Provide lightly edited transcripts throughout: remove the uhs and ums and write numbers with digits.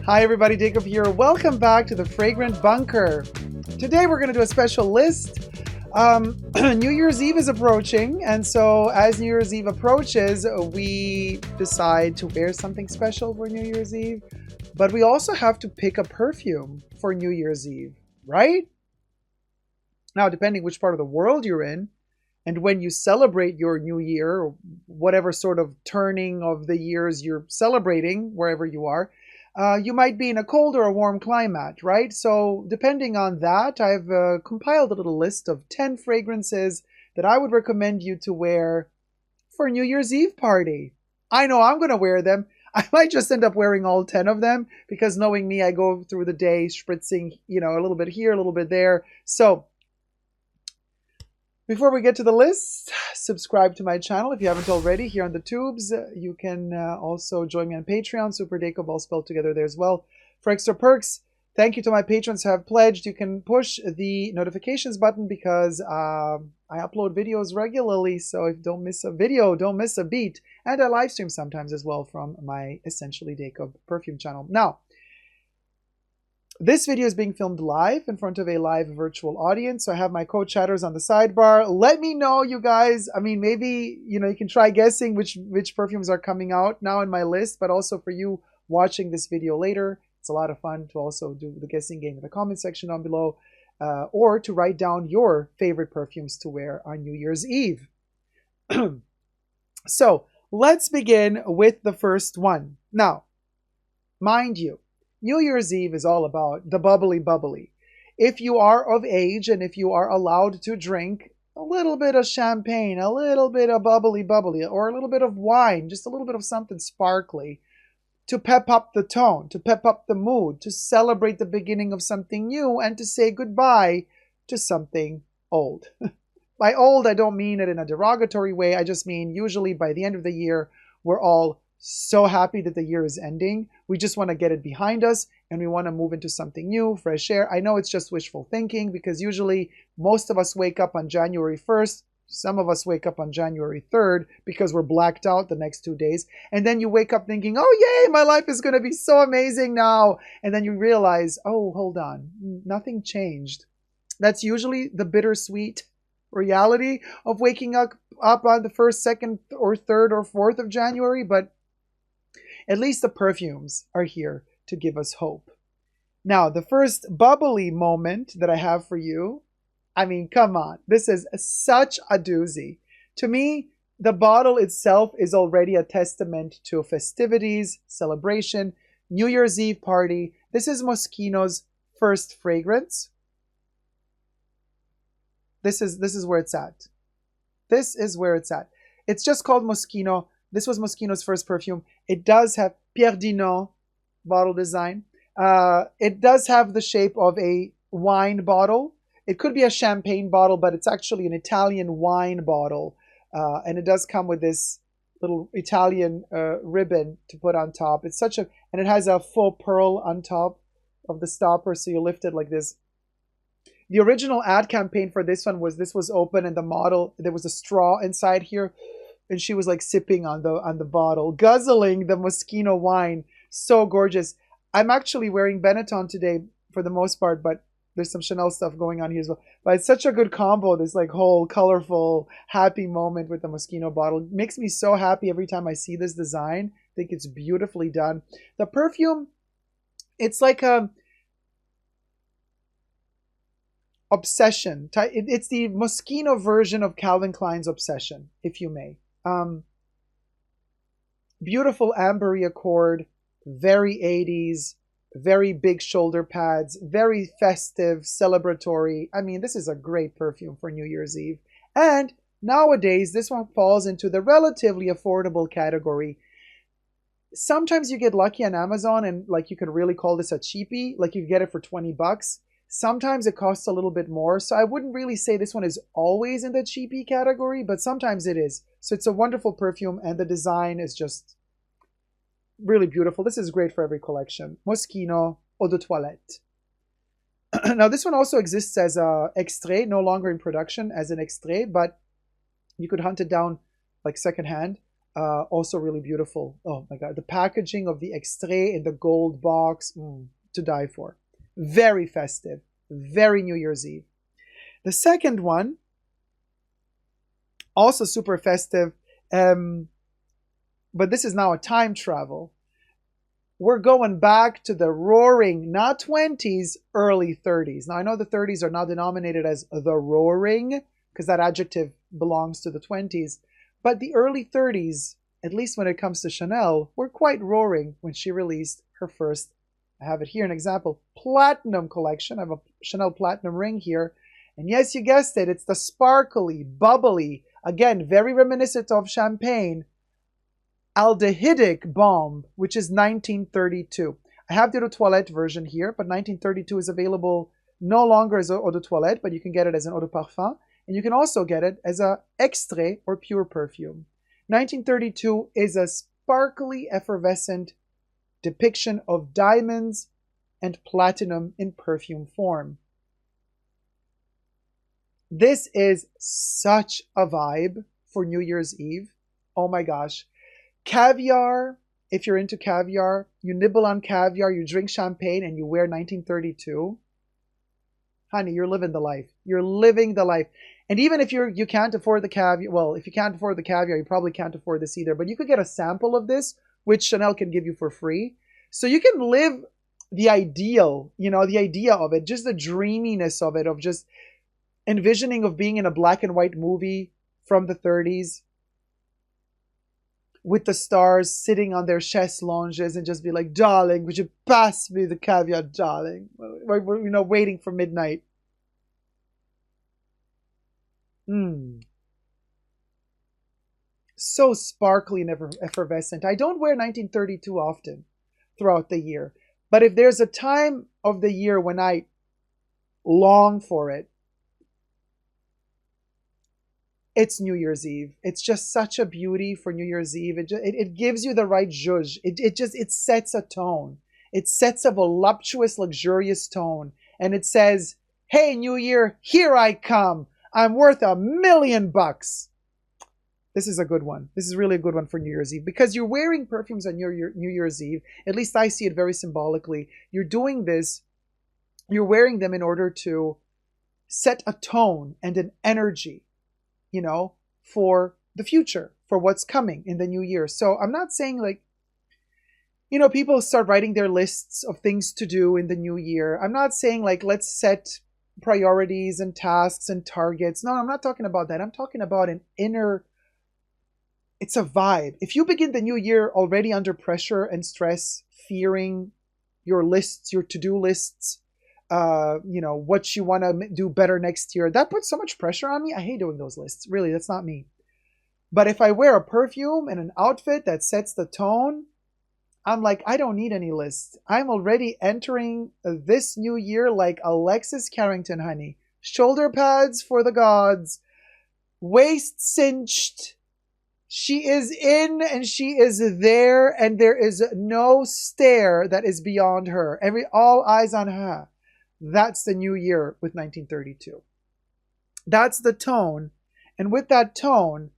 Hi everybody, Dacob here. Welcome back to the Fragrant Bunker. Today we're going to do a special list. New Year's Eve is approaching, and so as New Year's Eve approaches, we decide to wear something special for New Year's Eve. But we also have to pick a perfume for New Year's Eve, right? Now, depending which part of the world you're in, and when you celebrate your new year, or whatever sort of turning of the years you're celebrating, wherever you are, you might be in a cold or a warm climate, right? So depending on that, I've compiled a little list of 10 fragrances that I would recommend you to wear for a New Year's Eve party. I know I'm going to wear them. I might just end up wearing all 10 of them because knowing me, I go through the day spritzing, a little bit here, a little bit there. So before we get to the list, subscribe to my channel if you haven't already here on the tubes. You can also join me on Patreon, superdacob, all spelled together there as well. For extra perks, thank you to my patrons who have pledged. You can push the notifications button because I upload videos regularly, so if you don't miss a video, don't miss a beat. And I live stream sometimes as well from my Essentially Dacob perfume channel. Now, this video is being filmed live in front of a live virtual audience. So I have my co-chatters on the sidebar. Let me know, you guys. I mean, maybe, you can try guessing which perfumes are coming out now in my list, but also for you watching this video later, it's a lot of fun to also do the guessing game in the comment section down below, or to write down your favorite perfumes to wear on New Year's Eve. So let's begin with the first one. Now, mind you, New Year's Eve is all about the bubbly bubbly. If you are of age and if you are allowed to drink a little bit of champagne, a little bit of bubbly bubbly, or a little bit of wine, just a little bit of something sparkly, to pep up the tone, to pep up the mood, to celebrate the beginning of something new, and to say goodbye to something old. By old, I don't mean it in a derogatory way. I just mean usually by the end of the year, we're all so happy that the year is ending. We just want to get it behind us and we want to move into something new, fresh air. I know it's just wishful thinking because usually most of us wake up on January 1st. Some of us wake up on January 3rd because we're blacked out the next 2 days. And then you wake up thinking, oh, yay, my life is going to be so amazing now. And then you realize, oh, hold on, nothing changed. That's usually the bittersweet reality of waking up on the 1st, 2nd, or 3rd, or 4th of January. But at least the perfumes are here to give us hope. Now, the first bubbly moment that I have for you, I mean, come on. This is such a doozy. To me, the bottle itself is already a testament to festivities, celebration, New Year's Eve party. This is Moschino's first fragrance. This is where it's at. This is where it's at. It's just called Moschino. This was Moschino's first perfume. It does have Pierre Dino bottle design. It does have the shape of a wine bottle. It could be a champagne bottle, but it's actually an Italian wine bottle. And it does come with this little Italian ribbon to put on top. And it has a faux pearl on top of the stopper, so you lift it like this. The original ad campaign for this one was open, and the model, there was a straw inside here. And she was like sipping on the bottle, guzzling the Moschino wine. So gorgeous. I'm actually wearing Benetton today for the most part, but there's some Chanel stuff going on here as well. But it's such a good combo, this like whole colorful, happy moment with the Moschino bottle. It makes me so happy every time I see this design. I think it's beautifully done. The perfume, it's like a obsession. It's the Moschino version of Calvin Klein's Obsession, if you may. Beautiful ambery accord, very 80s, very big shoulder pads, very festive, celebratory. I mean, this is a great perfume for New Year's Eve. And nowadays, this one falls into the relatively affordable category. Sometimes you get lucky on Amazon and like you could really call this a cheapie, like you get it for 20 bucks. Sometimes it costs a little bit more. So I wouldn't really say this one is always in the cheapie category, but sometimes it is. So it's a wonderful perfume and the design is just really beautiful. This is great for every collection. Moschino Eau de Toilette. Now this one also exists as a extrait, no longer in production as an extrait, but you could hunt it down like secondhand. Also really beautiful. Oh my God. The packaging of the extrait in the gold box, to die for. Very festive. Very New Year's Eve. The second one, also super festive, but this is now a time travel. We're going back to the roaring, not 20s, early 30s. Now, I know the 30s are now denominated as the roaring, because that adjective belongs to the 20s. But the early 30s, at least when it comes to Chanel, were quite roaring when she released her first, I have it here, an example, platinum collection. I have a Chanel platinum ring here. And yes, you guessed it, it's the sparkly, bubbly, again, very reminiscent of champagne, aldehydic bomb, which is 1932. I have the eau de toilette version here, but 1932 is available no longer as eau de toilette, but you can get it as an eau de parfum, and you can also get it as a extrait or pure perfume. 1932 is a sparkly, effervescent depiction of diamonds and platinum in perfume form. This is such a vibe for New Year's Eve. Oh my gosh. Caviar, if you're into caviar, you nibble on caviar, you drink champagne, and you wear 1932. Honey, you're living the life. You're living the life. And even if you can't afford the caviar, well, if you can't afford the caviar, you probably can't afford this either. But you could get a sample of this, which Chanel can give you for free. So you can live the ideal, the idea of it, just the dreaminess of it, of just envisioning of being in a black and white movie from the 30s. With the stars sitting on their chaise lounges and just be like, darling, would you pass me the caviar, darling? We're waiting for midnight. So sparkly and effervescent. I don't wear 1932 often throughout the year. But if there's a time of the year when I long for it, it's New Year's Eve. It's just such a beauty for New Year's Eve. It gives you the right zhuzh. It sets a tone. It sets a voluptuous, luxurious tone. And it says, hey, New Year, here I come. I'm worth $1 million. This is a good one. This is really a good one for New Year's Eve. Because you're wearing perfumes on New Year's Eve. At least I see it very symbolically. You're doing this. You're wearing them in order to set a tone and an energy, for the future, for what's coming in the new year. So I'm not saying people start writing their lists of things to do in the new year. I'm not saying let's set priorities and tasks and targets. No, I'm not talking about that. I'm talking about it's a vibe. If you begin the new year already under pressure and stress, fearing your lists, your to-do lists, what you want to do better next year, that puts so much pressure on me. I hate doing those lists. Really, that's not me. But if I wear a perfume and an outfit that sets the tone, I'm like, I don't need any lists. I'm already entering this new year like Alexis Carrington, honey. Shoulder pads for the gods, waist cinched. She is in and she is there, and there is no stare that is beyond her. All eyes on her. That's the new year with 1932. That's the tone. And with that tone,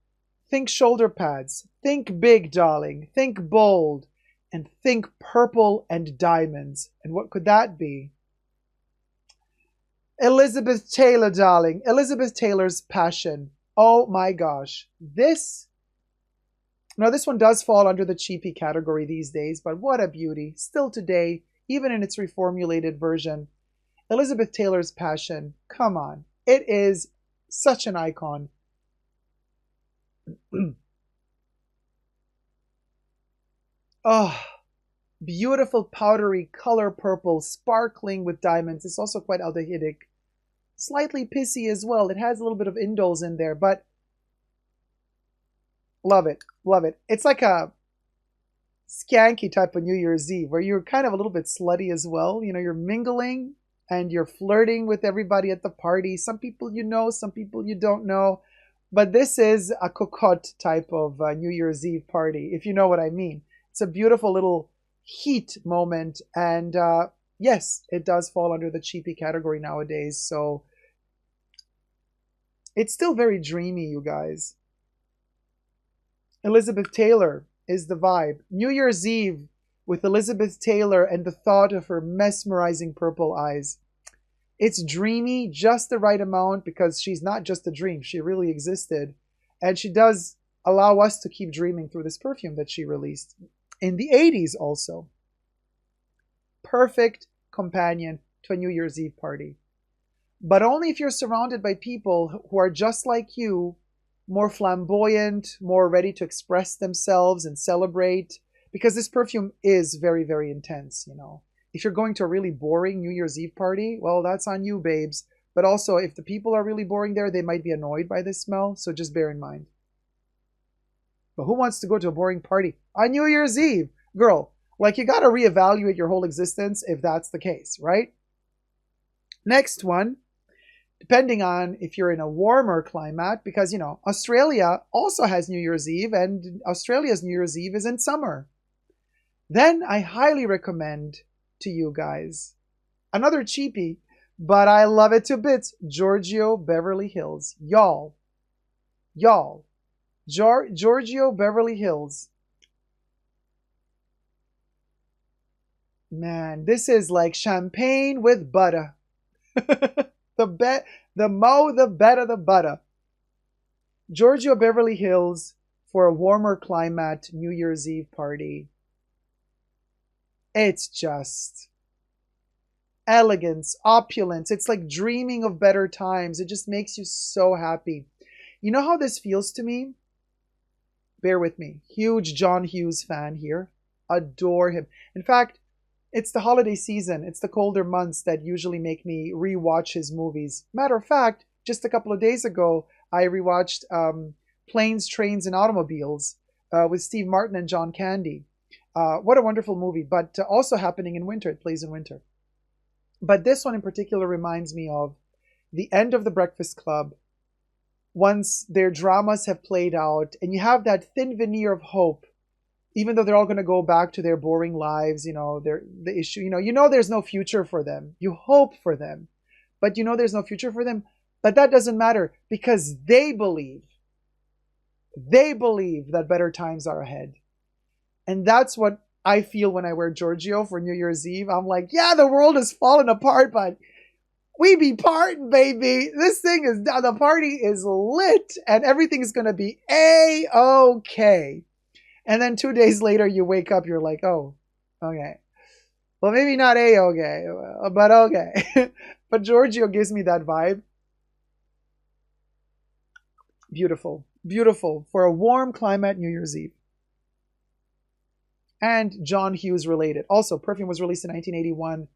think shoulder pads. Think big, darling. Think bold. And think purple and diamonds. And what could that be? Elizabeth Taylor, darling. Elizabeth Taylor's Passion. Oh my gosh. This one does fall under the cheapy category these days, but what a beauty. Still today, even in its reformulated version. Elizabeth Taylor's Passion, come on. It is such an icon. Oh, beautiful powdery color purple, sparkling with diamonds. It's also quite aldehydic. Slightly pissy as well. It has a little bit of indoles in there, but love it. Love it. It's like a skanky type of New Year's Eve where you're kind of a little bit slutty as well. You're mingling and you're flirting with everybody at the party. Some people you know, some people you don't know. But this is a cocotte type of New Year's Eve party, if you know what I mean. It's a beautiful little heat moment. And yes, it does fall under the cheapy category nowadays. So it's still very dreamy, you guys. Elizabeth Taylor is the vibe. New Year's Eve with Elizabeth Taylor and the thought of her mesmerizing purple eyes. It's dreamy, just the right amount, because she's not just a dream. She really existed. And she does allow us to keep dreaming through this perfume that she released in the 80s also. Perfect companion to a New Year's Eve party. But only if you're surrounded by people who are just like you, more flamboyant, more ready to express themselves and celebrate. Because this perfume is very, very intense, you know. If you're going to a really boring New Year's Eve party, well, that's on you, babes. But also, if the people are really boring there, they might be annoyed by this smell, so just bear in mind. But who wants to go to a boring party on New Year's Eve? Girl, like, you got to reevaluate your whole existence if that's the case, right? Next one, depending on if you're in a warmer climate, because, you know, Australia also has New Year's Eve, and Australia's New Year's Eve is in summer. Then I highly recommend to you guys another cheapie, but I love it to bits, Giorgio Beverly Hills. Y'all, Giorgio Beverly Hills. Man, this is like champagne with butter. The more, the better the butter. Giorgio Beverly Hills for a warmer climate New Year's Eve party. It's just elegance, opulence. It's like dreaming of better times. It just makes you so happy. You know how this feels to me? Bear with me. Huge John Hughes fan here. Adore him. In fact, it's the holiday season. It's the colder months that usually make me rewatch his movies. Matter of fact, just a couple of days ago, I rewatched Planes, Trains, and Automobiles with Steve Martin and John Candy. What a wonderful movie, but also happening in winter. It plays in winter. But this one in particular reminds me of the end of The Breakfast Club. Once their dramas have played out, and you have that thin veneer of hope, even though they're all going to go back to their boring lives, you know, the issue, you know there's no future for them. You hope for them, but you know there's no future for them. But that doesn't matter, because they believe that better times are ahead. And that's what I feel when I wear Giorgio for New Year's Eve. I'm like, yeah, the world is falling apart, but we be parting, baby. This thing is, the party is lit, and everything is going to be A-okay. And then 2 days later, you wake up, you're like, oh, okay. Well, maybe not A-okay, but okay. But Giorgio gives me that vibe. Beautiful. Beautiful for a warm climate New Year's Eve. And John Hughes related. Also, Perfume was released in 1981.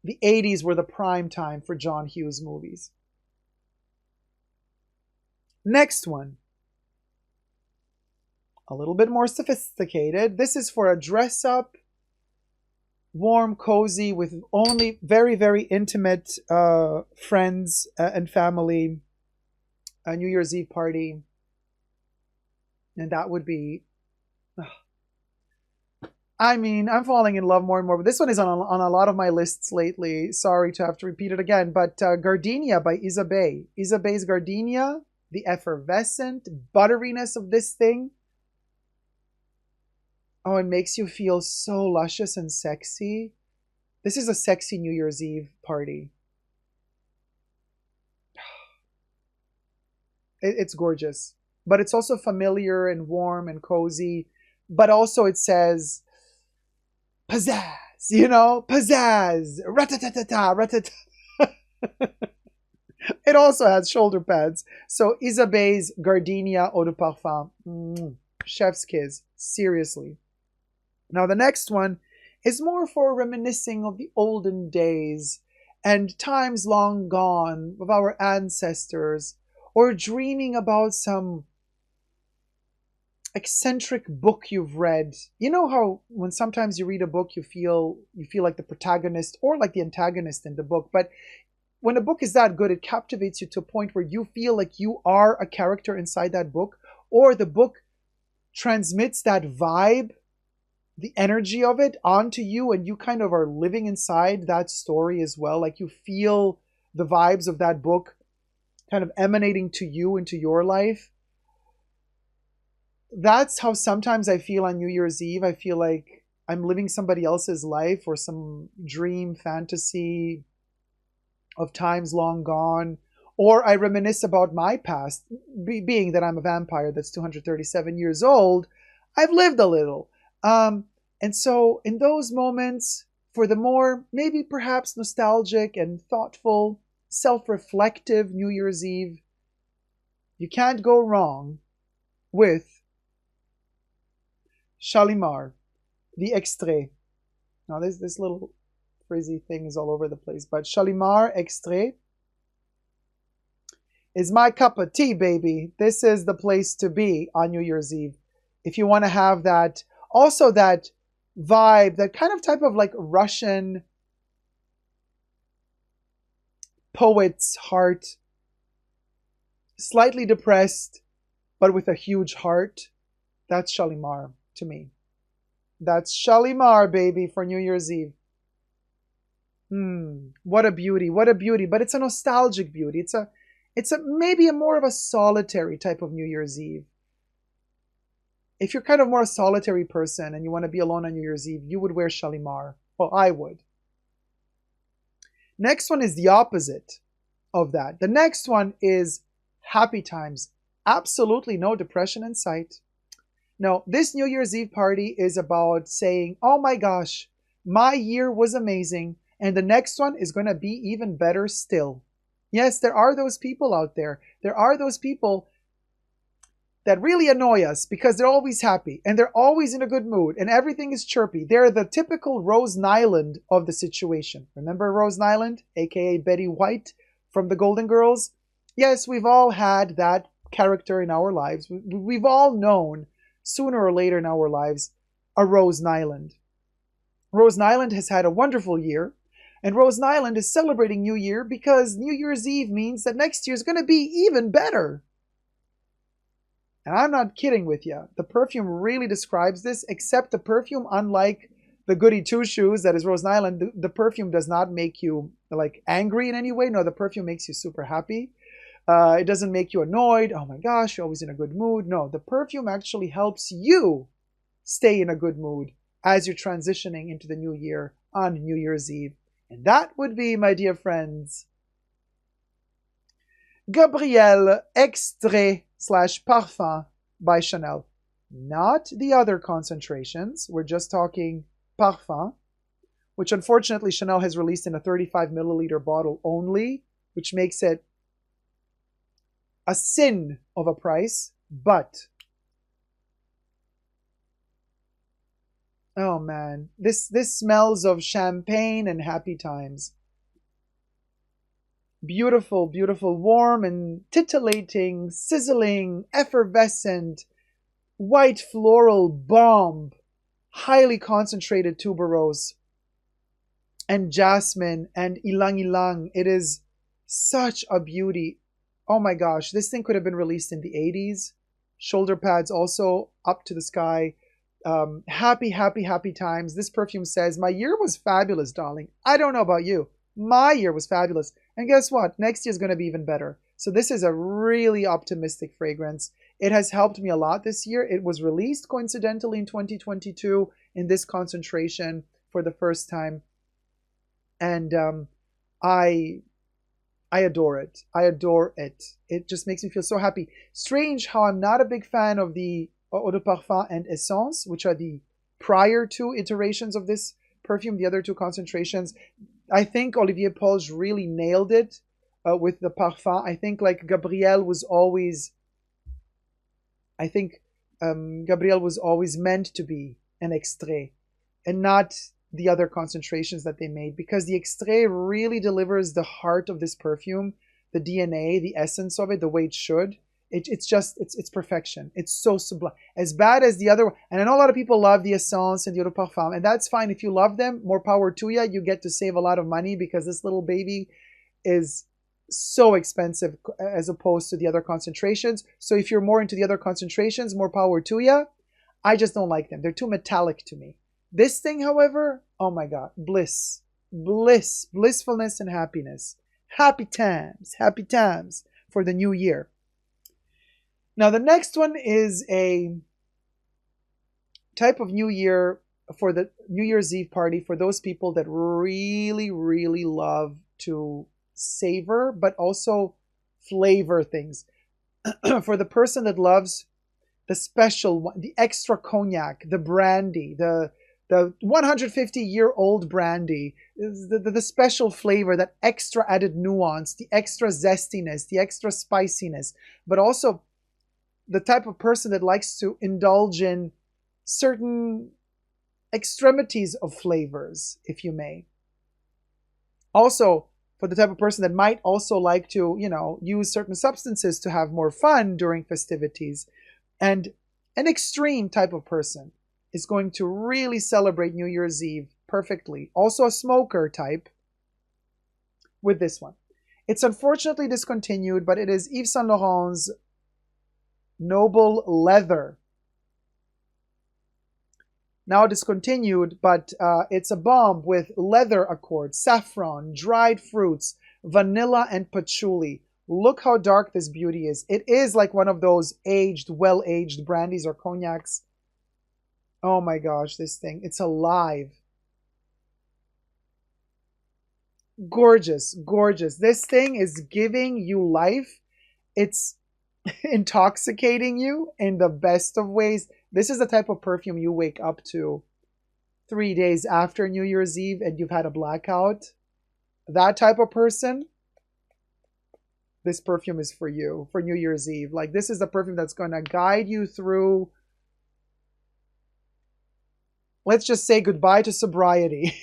The 80s were the prime time for John Hughes movies. Next one. A little bit more sophisticated. This is for a dress-up, warm, cozy, with only very, very intimate friends and family, a New Year's Eve party. And that would be... I mean, I'm falling in love more and more, but this one is on a lot of my lists lately. Sorry to have to repeat it again, but Gardenia by Isabey. Isabey's Gardenia, the effervescent butteriness of this thing. Oh, it makes you feel so luscious and sexy. This is a sexy New Year's Eve party. It's gorgeous, but it's also familiar and warm and cozy, but also it says pizzazz, you know, pizzazz, ratatatata, ratatata. It also has shoulder pads. So Isabey's Gardenia Eau de Parfum, chef's kiss, seriously. Now the next one is more for reminiscing of the olden days and times long gone of our ancestors, or dreaming about some eccentric book you've read. You know how when sometimes you read a book, you feel like the protagonist or like the antagonist in the book, but when a book is that good, it captivates you to a point where you feel like you are a character inside that book, or the book transmits that vibe, the energy of it onto you, and you kind of are living inside that story as well. Like you feel the vibes of that book kind of emanating to you into your life. that's how sometimes I feel on New Year's Eve. I feel like I'm living somebody else's life or some dream fantasy of times long gone. Or I reminisce about my past, being that I'm a vampire that's 237 years old. I've lived a little. And so in those moments, for the more maybe perhaps nostalgic and thoughtful, self-reflective New Year's Eve, you can't go wrong with Shalimar, the extrait. Now this little frizzy thing is all over the place, but Shalimar extrait is my cup of tea, baby. This is the place to be on New Year's Eve. If you want to have that, also that vibe, that kind of type of like Russian poet's heart, slightly depressed, but with a huge heart. That's Shalimar to me. That's Shalimar, baby, for New Year's Eve. What a beauty, what a beauty. But it's a nostalgic beauty. It's a maybe a more of a solitary type of New Year's Eve. If you're kind of more a solitary person and you want to be alone on New Year's Eve, you would wear Shalimar. Well, I would. Next one is the opposite of that. The next one is Happy Times. Absolutely no depression in sight. No, this New Year's Eve party is about saying, oh my gosh, my year was amazing, and the next one is going to be even better still. Yes, there are those people out there. There are those people that really annoy us because they're always happy and they're always in a good mood and everything is chirpy. They're the typical Rose Nyland of the situation. Remember Rose Nyland, aka Betty White from the Golden Girls? Yes, we've all had that character in our lives. We've all known sooner or later in our lives a Rose Nyland. Rose Nyland has had a wonderful year, and Rose Nyland is celebrating New Year because New Year's Eve means that next year is going to be even better. And I'm not kidding with you. The perfume really describes this, except the perfume, unlike the goody two-shoes that is Rose Nyland, the perfume does not make you like angry in any way. No, the perfume makes you super happy. It doesn't make you annoyed. Oh my gosh, you're always in a good mood. No, the perfume actually helps you stay in a good mood as you're transitioning into the new year on New Year's Eve. And that would be, my dear friends, Gabrielle Extrait / Parfum by Chanel. Not the other concentrations. We're just talking Parfum, which unfortunately Chanel has released in a 35 milliliter bottle only, which makes it a sin of a price, but oh man, this smells of champagne and happy times. Beautiful, beautiful, warm and titillating, sizzling, effervescent, white floral bomb, highly concentrated tuberose, and jasmine and ilang ilang. It is such a beauty. Oh my gosh, this thing could have been released in the 80s. Shoulder pads also up to the sky. Happy, happy, happy times. This perfume says, my year was fabulous, darling. I don't know about you. My year was fabulous. And guess what? Next year is going to be even better. So this is a really optimistic fragrance. It has helped me a lot this year. It was released coincidentally in 2022 in this concentration for the first time. And I adore it. I adore it. It just makes me feel so happy. Strange how I'm not a big fan of the Eau de Parfum and Essence, which are the prior two iterations of this perfume, the other two concentrations. I think Olivier Polge really nailed it with the Parfum. I think like Gabrielle was always meant to be an extrait and not the other concentrations that they made, because the extrait really delivers the heart of this perfume, the DNA, the essence of it, the way it should. It's perfection. It's so sublime. As bad as the other one. And I know a lot of people love the Essence and the Eau de Parfum, and that's fine. If you love them, more power to you. You get to save a lot of money because this little baby is so expensive as opposed to the other concentrations. So if you're more into the other concentrations, more power to you. I just don't like them. They're too metallic to me. This thing, however, oh my God, bliss, bliss, blissfulness and happiness. Happy times for the new year. Now the next one is a type of New Year for the New Year's Eve party for those people that really, really love to savor, but also flavor things. For the person that loves the special one, the extra cognac, the brandy, the 150-year-old brandy, the special flavor, that extra added nuance, the extra zestiness, the extra spiciness, but also the type of person that likes to indulge in certain extremities of flavors, if you may. Also, for the type of person that might also like to, use certain substances to have more fun during festivities. And an extreme type of person is going to really celebrate New Year's Eve perfectly. Also a smoker type with this one. It's unfortunately discontinued, but it is Yves Saint Laurent's Noble Leather. Now discontinued, but it's a bomb with leather accord, saffron, dried fruits, vanilla, and patchouli. Look how dark this beauty is. It is like one of those aged, well-aged brandies or cognacs. Oh my gosh, this thing. It's alive. Gorgeous, gorgeous. This thing is giving you life. It's intoxicating you in the best of ways. This is the type of perfume you wake up to 3 days after New Year's Eve and you've had a blackout. That type of person, this perfume is for you for New Year's Eve. Like, this is the perfume that's going to guide you through, let's just say, goodbye to sobriety.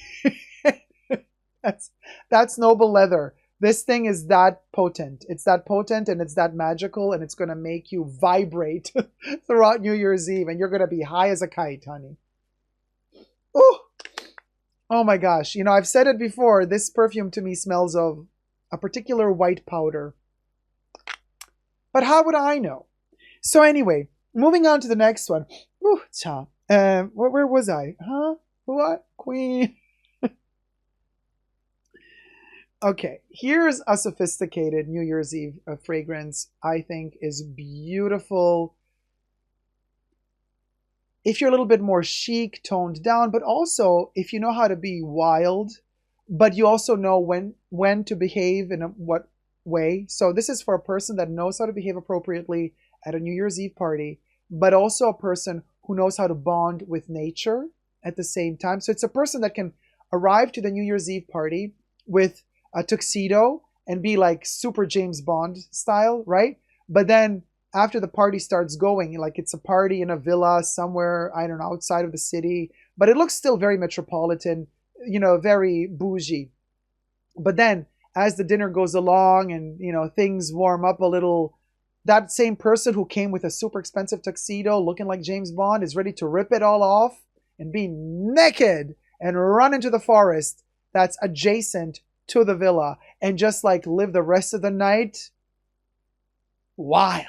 That's Noble Leather. This thing is that potent. It's that potent and it's that magical, and it's going to make you vibrate throughout New Year's Eve, and you're going to be high as a kite, honey. Oh my gosh. I've said it before. This perfume to me smells of a particular white powder. But how would I know? So anyway, moving on to the next one. Where was I? What? Queen. Okay, here's a sophisticated New Year's Eve fragrance I think is beautiful. If you're a little bit more chic, toned down, but also if you know how to be wild, but you also know when to behave in what way. So this is for a person that knows how to behave appropriately at a New Year's Eve party, but also a person who knows how to bond with nature at the same time. So it's a person that can arrive to the New Year's Eve party with a tuxedo and be like super James Bond style, right? But then after the party starts going, like it's a party in a villa somewhere, I don't know, outside of the city, but it looks still very metropolitan, very bougie. But then as the dinner goes along and, things warm up a little, that same person who came with a super expensive tuxedo looking like James Bond is ready to rip it all off and be naked and run into the forest that's adjacent to the villa and just like live the rest of the night wild.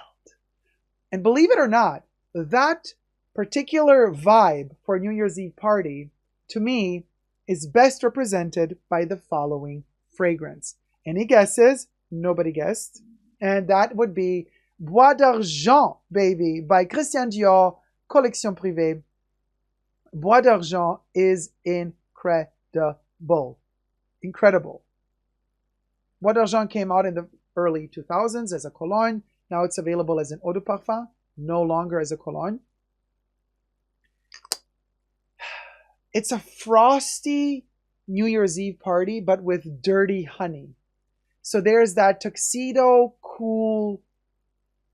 And believe it or not, that particular vibe for a New Year's Eve party, to me, is best represented by the following fragrance. Any guesses? Nobody guessed. And that would be Bois d'Argent, baby, by Christian Dior, Collection Privee. Bois d'Argent is incredible. Incredible. Bois d'Argent came out in the early 2000s as a cologne. Now it's available as an eau de parfum, no longer as a cologne. It's a frosty New Year's Eve party, but with dirty honey. So there's that tuxedo, cool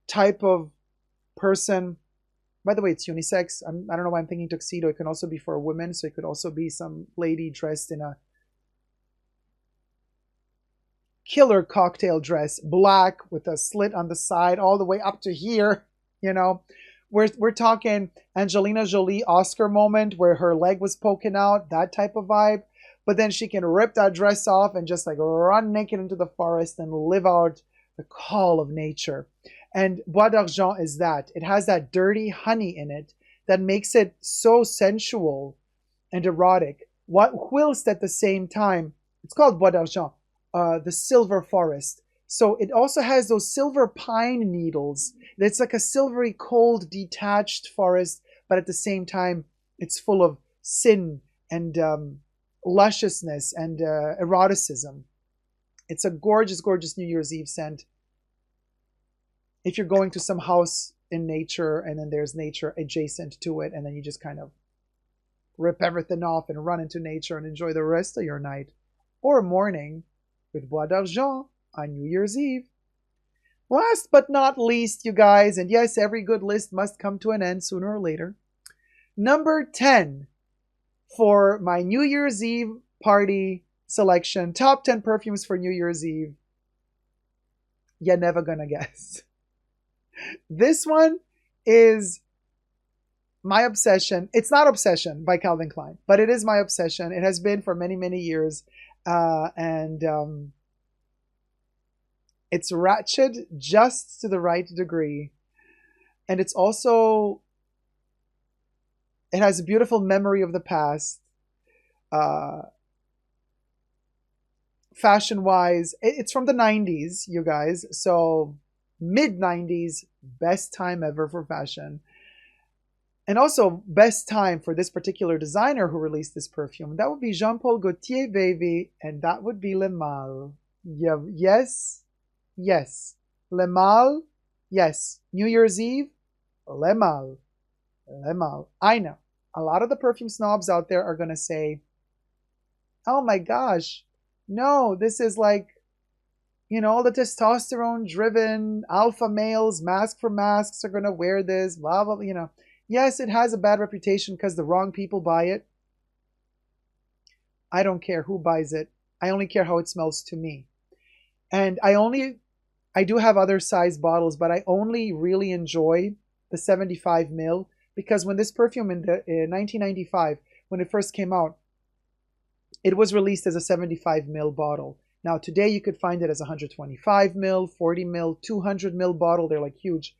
type of person. By the way, it's unisex. I don't know why I'm thinking tuxedo. It can also be for women, so it could also be some lady dressed in a killer cocktail dress, black with a slit on the side all the way up to here. We're talking Angelina Jolie Oscar moment where her leg was poking out, that type of vibe. But then she can rip that dress off and just like run naked into the forest and live out the call of nature. And Bois d'Argent is that. It has that dirty honey in it that makes it so sensual and erotic, whilst at the same time, it's called Bois d'Argent, the silver forest. So it also has those silver pine needles. It's like a silvery, cold, detached forest, but at the same time, It's full of sin and lusciousness and eroticism. It's a gorgeous, gorgeous New Year's Eve scent. If you're going to some house in nature and then there's nature adjacent to it, and then you just kind of rip everything off and run into nature and enjoy the rest of your night or morning with Bois d'Argent on New Year's Eve. Last but not least, you guys, and yes, every good list must come to an end sooner or later. Number 10 for my New Year's Eve party selection, top 10 perfumes for New Year's Eve. You're never gonna guess. This one is my obsession. It's not Obsession by Calvin Klein, but it is my obsession. It has been for many, many years. It's ratchet just to the right degree. And it's also, it has a beautiful memory of the past. Fashion-wise, it's from the 90s, you guys. So mid-90s, best time ever for fashion. And also best time for this particular designer who released this perfume. That would be Jean-Paul Gaultier, baby. And that would be Le Mal. Yeah, yes. Yes. Le Mal. Yes. New Year's Eve. Le Mal. Le Mal. I know. A lot of the perfume snobs out there are going to say, oh my gosh, no, this is like, you know, all the testosterone-driven alpha males, mask for masks, are going to wear this, blah, blah, you know. Yes, it has a bad reputation because the wrong people buy it. I don't care who buys it. I only care how it smells to me. And I do have other size bottles, but I only really enjoy the 75 ml because when this perfume in 1995, when it first came out, it was released as a 75 ml bottle. Now today you could find it as 125 ml, 40 ml, 200 ml bottle. They're like huge.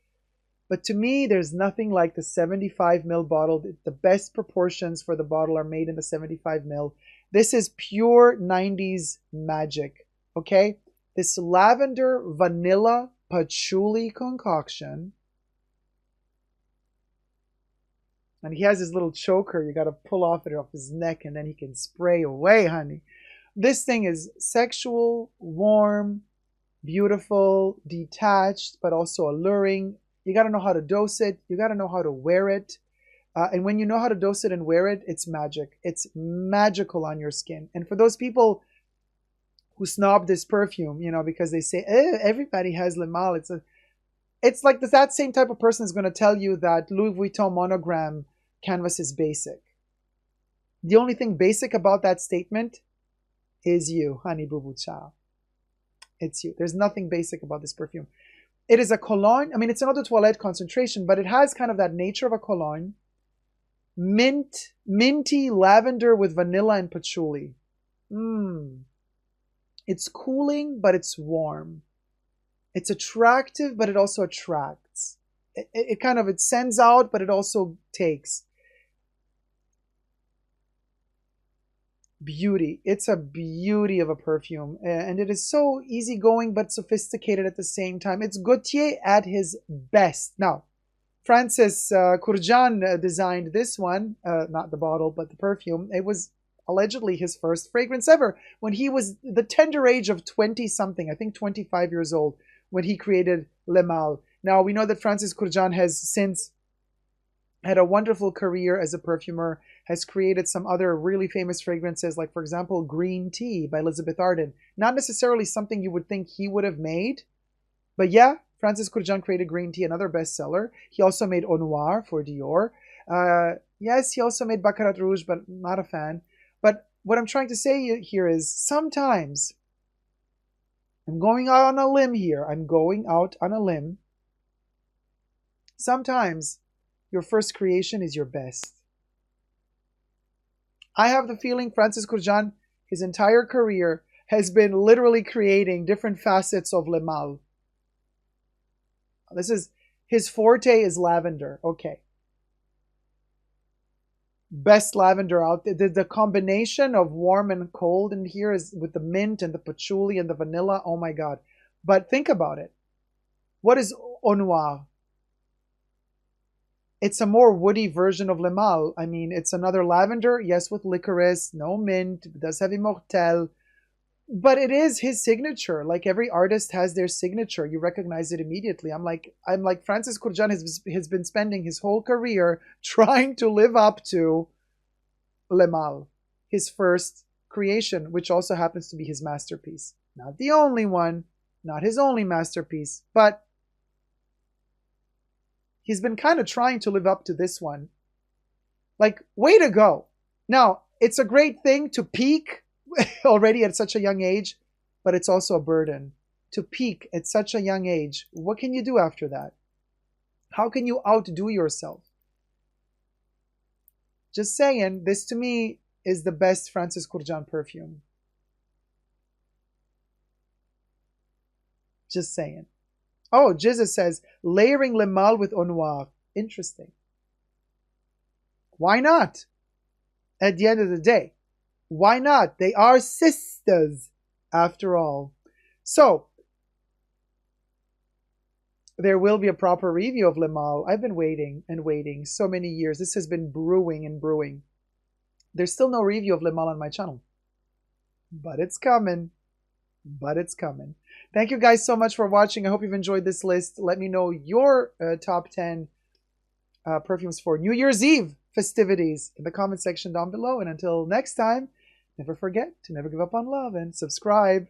But to me, there's nothing like the 75 ml bottle. The best proportions for the bottle are made in the 75 ml. This is pure 90s magic, okay? This lavender vanilla patchouli concoction. And he has his little choker. You got to pull off his neck and then he can spray away, honey. This thing is sexual, warm, beautiful, detached, but also alluring. You got to know how to dose it. You got to know how to wear it. And when you know how to dose it and wear it, it's magic. It's magical on your skin. And for those people who snob this perfume, you know, because they say, everybody has Le Mal. It's like that same type of person is going to tell you that Louis Vuitton monogram canvas is basic. The only thing basic about that statement is you, honey boo boo cha. It's you. There's nothing basic about this perfume. It is a cologne. I mean, it's an eau de toilette concentration, but it has kind of that nature of a cologne. Minty lavender with vanilla and patchouli. It's cooling, but it's warm. It's attractive, but it also attracts. It sends out, but it also takes. Beauty. It's a beauty of a perfume. And it is so easygoing, but sophisticated at the same time. It's Gaultier at his best. Now, Francis Kurkdjian designed this one, not the bottle, but the perfume. It was allegedly his first fragrance ever when he was the tender age of 20-something, I think 25 years old, when he created Le Mal. Now, we know that Francis Kurkdjian has since had a wonderful career as a perfumer, has created some other really famous fragrances, like, for example, Green Tea by Elizabeth Arden. Not necessarily something you would think he would have made, but yeah, Francis Kurkdjian created Green Tea, another bestseller. He also made Eau Noire for Dior. Yes, he also made Baccarat Rouge, but not a fan. But what I'm trying to say here is sometimes, I'm going out on a limb here. I'm going out on a limb. Sometimes your first creation is your best. I have the feeling Francis Kurkdjian, his entire career, has been literally creating different facets of Le Mal. His forte is lavender. Okay. Best lavender out there. The combination of warm and cold in here is with the mint and the patchouli and the vanilla. Oh my God. But think about it. What is Eau Noire? It's a more woody version of Le Mal. I mean, it's another lavender, yes, with licorice, no mint. It does have immortelle, but it is his signature. Like every artist has their signature. You recognize it immediately. I'm like Francis Kurjan has been spending his whole career trying to live up to Le Mal, his first creation, which also happens to be his masterpiece. Not the only one, not his only masterpiece, but he's been kind of trying to live up to this one. Like, way to go. Now, it's a great thing to peak already at such a young age, but it's also a burden to peak at such a young age. What can you do after that? How can you outdo yourself? Just saying, this to me is the best Francis Kurjan perfume. Just saying. Oh, Jesus says, layering Le Mal with Eau Noire. Interesting. Why not? At the end of the day, why not? They are sisters, after all. So, there will be a proper review of Le Mal. I've been waiting and waiting so many years. This has been brewing and brewing. There's still no review of Le Mal on my channel. But it's coming. But it's coming. Thank you guys so much for watching. I hope you've enjoyed this list. Let me know your top 10 perfumes for New Year's Eve festivities in the comment section down below. And until next time, never forget to never give up on love and subscribe.